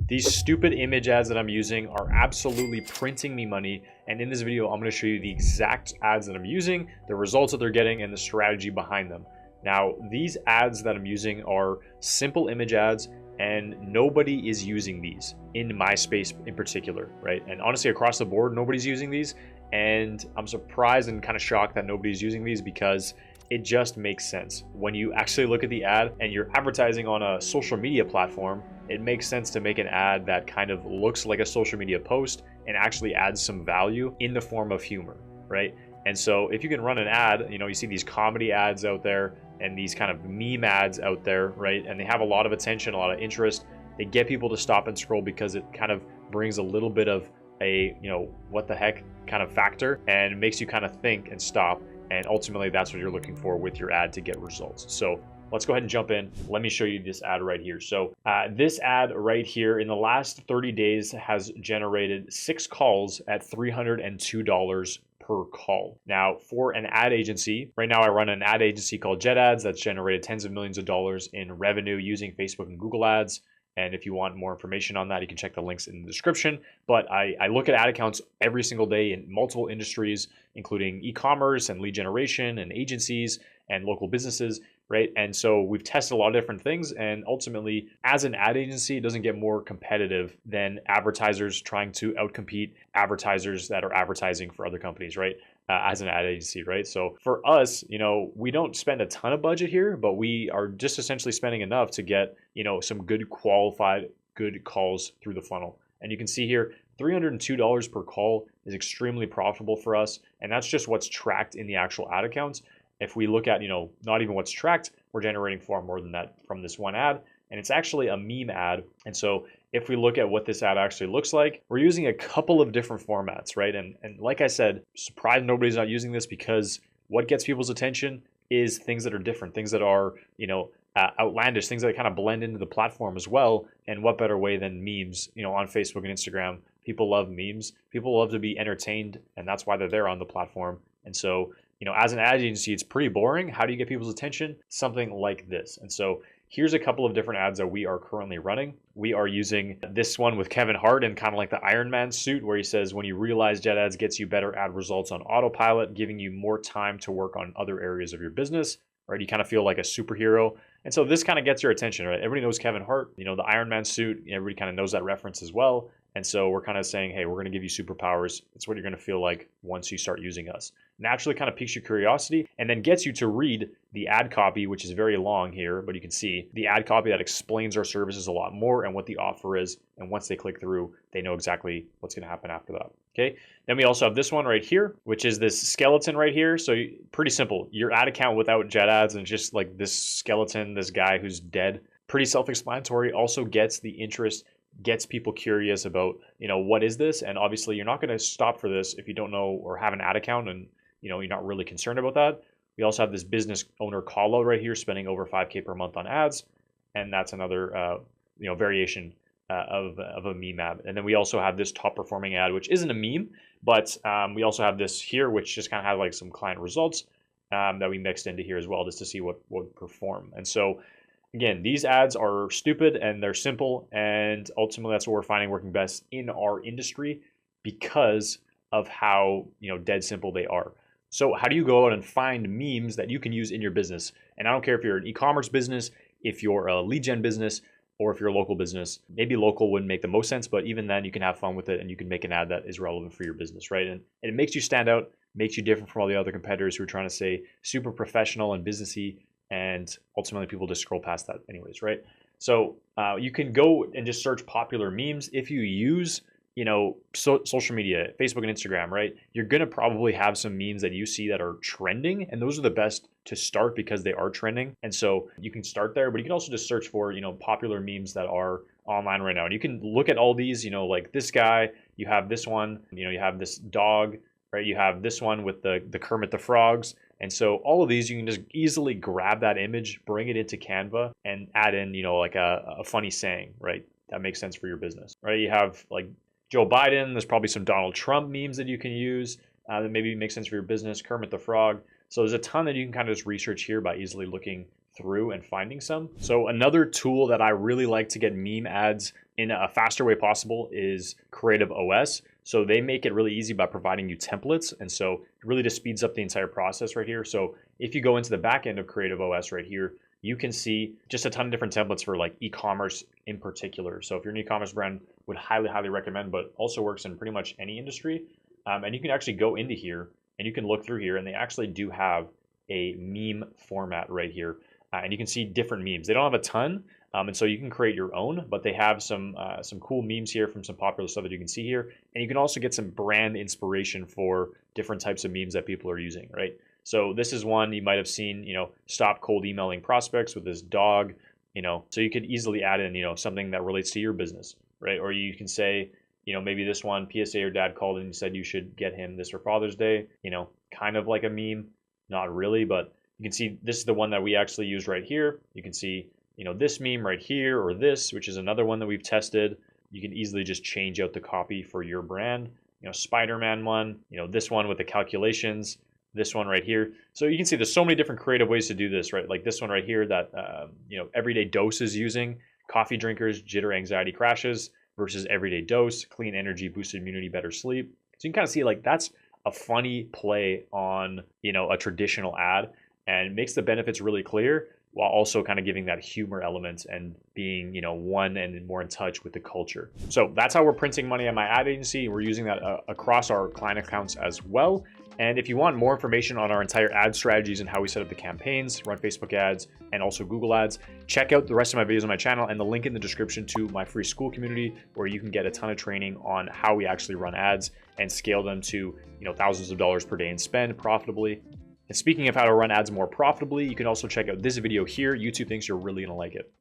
These stupid image ads that I'm using are absolutely printing me money. And in this video, I'm going to show you the exact ads that I'm using, the results that they're getting, and the strategy behind them. Now, these ads that I'm using are simple image ads, and nobody is using these in my space in particular, right? And honestly, across the board, nobody's using these. And I'm surprised and kind of shocked that nobody's using these because it just makes sense. When you actually look at the ad and you're advertising on a social media platform, it makes sense to make an ad that kind of looks like a social media post and actually adds some value in the form of humor, right? And so if you can run an ad, you see these comedy ads out there and these kind of meme ads out there, right? And they have a lot of attention, a lot of interest. They get people to stop and scroll because it kind of brings a little bit of a, what the heck kind of factor and makes you kind of think and stop. And ultimately, that's what you're looking for with your ad to get results. So let's go ahead and jump in. Let me show you this ad right here. So this ad right here in the last 30 days has generated 6 calls at $302 per call. Now, for an ad agency, right now I run an ad agency called Jet Ads that's generated tens of millions of dollars in revenue using Facebook and Google ads. And if you want more information on that, you can check the links in the description. But I look at ad accounts every single day in multiple industries, including e-commerce and lead generation and agencies and local businesses, right? And so we've tested a lot of different things. And ultimately, as an ad agency, it doesn't get more competitive than advertisers trying to outcompete advertisers that are advertising for other companies, right? As an ad agency, right? So for us, we don't spend a ton of budget here, but we are just essentially spending enough to get, some good qualified, good calls through the funnel. And you can see here, $302 per call is extremely profitable for us. And that's just what's tracked in the actual ad accounts. If we look at, not even what's tracked, we're generating far more than that from this one ad. And it's actually a meme ad. And so if we look at what this ad actually looks like, we're using a couple of different formats, right? And like I said, surprised nobody's not using this because what gets people's attention is things that are different, things that are, outlandish, things that kind of blend into the platform as well. And what better way than memes, on Facebook and Instagram? People love memes. People love to be entertained, and that's why they're there on the platform. And so, as an ad agency, it's pretty boring. How do you get people's attention? Something like this. And so here's a couple of different ads that we are currently running. We are using this one with Kevin Hart in kind of like the Iron Man suit where he says, when you realize Jet Ads gets you better ad results on autopilot, giving you more time to work on other areas of your business, right? You kind of feel like a superhero. And so this kind of gets your attention, right? Everybody knows Kevin Hart, the Iron Man suit, everybody kind of knows that reference as well. And so we're kind of saying, hey, we're going to give you superpowers. It's what you're going to feel like once you start using us. Naturally kind of piques your curiosity and then gets you to read the ad copy, which is very long here, but you can see the ad copy that explains our services a lot more and what the offer is. And once they click through, they know exactly what's going to happen after that. Okay. Then we also have this one right here, which is this skeleton right here. So pretty simple. Your ad account without Jet Ads and just like this skeleton, this guy who's dead, pretty self-explanatory, also gets the interest, gets people curious about, what is this? And obviously you're not going to stop for this if you don't know or have an ad account and, you're not really concerned about that. We also have this business owner call out right here, spending over $5K per month on ads. And that's another, variation of a meme ad. And then we also have this top performing ad, which isn't a meme, but we also have this here, which just kind of have like some client results that we mixed into here as well, just to see what would perform. And so again, these ads are stupid and they're simple. And ultimately that's what we're finding working best in our industry because of how, dead simple they are. So how do you go out and find memes that you can use in your business? And I don't care if you're an e-commerce business, if you're a lead gen business, or if you're a local business. Maybe local wouldn't make the most sense, but even then you can have fun with it and you can make an ad that is relevant for your business, right? And it makes you stand out, makes you different from all the other competitors who are trying to say super professional and businessy, and ultimately people just scroll past that anyways, right? So you can go and just search popular memes. If you use social media, Facebook and Instagram, right? You're going to probably have some memes that you see that are trending, and those are the best to start because they are trending. And so you can start there, but you can also just search for, popular memes that are online right now. And you can look at all these, like this guy, you have this one, you have this dog, right? You have this one with the Kermit the Frogs. And so all of these, you can just easily grab that image, bring it into Canva and add in, like a funny saying, right? That makes sense for your business, right? You have like Joe Biden, there's probably some Donald Trump memes that you can use that maybe make sense for your business, Kermit the Frog. So there's a ton that you can kind of just research here by easily looking through and finding some. So another tool that I really like to get meme ads in a faster way possible is CreativeOS. So they make it really easy by providing you templates. And so it really just speeds up the entire process right here. So if you go into the back end of CreativeOS right here, you can see just a ton of different templates for like e-commerce in particular. So if you're an e-commerce brand, would highly recommend, but also works in pretty much any industry. And you can actually go into here and you can look through here, and they actually do have a meme format right here. And you can see different memes. They don't have a ton, and so you can create your own, but they have some cool memes here from some popular stuff that you can see here. And you can also get some brand inspiration for different types of memes that people are using, right? So this is one you might have seen, stop cold emailing prospects with this dog, so you could easily add in, something that relates to your business, right? Or you can say, maybe this one, PSA, your dad called and said you should get him this for Father's Day, kind of like a meme, not really, but you can see this is the one that we actually use right here. You can see, this meme right here, or this, which is another one that we've tested. You can easily just change out the copy for your brand. Spider-Man one, this one with the calculations, this one right here. So you can see there's so many different creative ways to do this, right? Like this one right here that, Everyday Dose is using. Coffee drinkers, jitter, anxiety crashes versus Everyday Dose, clean energy, boosted immunity, better sleep. So you can kind of see like that's a funny play on, a traditional ad, and makes the benefits really clear while also kind of giving that humor element and being, one and more in touch with the culture. So that's how we're printing money at my ad agency. We're using that across our client accounts as well. And if you want more information on our entire ad strategies and how we set up the campaigns, run Facebook ads, and also Google ads, check out the rest of my videos on my channel and the link in the description to my free school community, where you can get a ton of training on how we actually run ads and scale them to, thousands of dollars per day and spend profitably. And speaking of how to run ads more profitably, you can also check out this video here. YouTube thinks you're really gonna like it.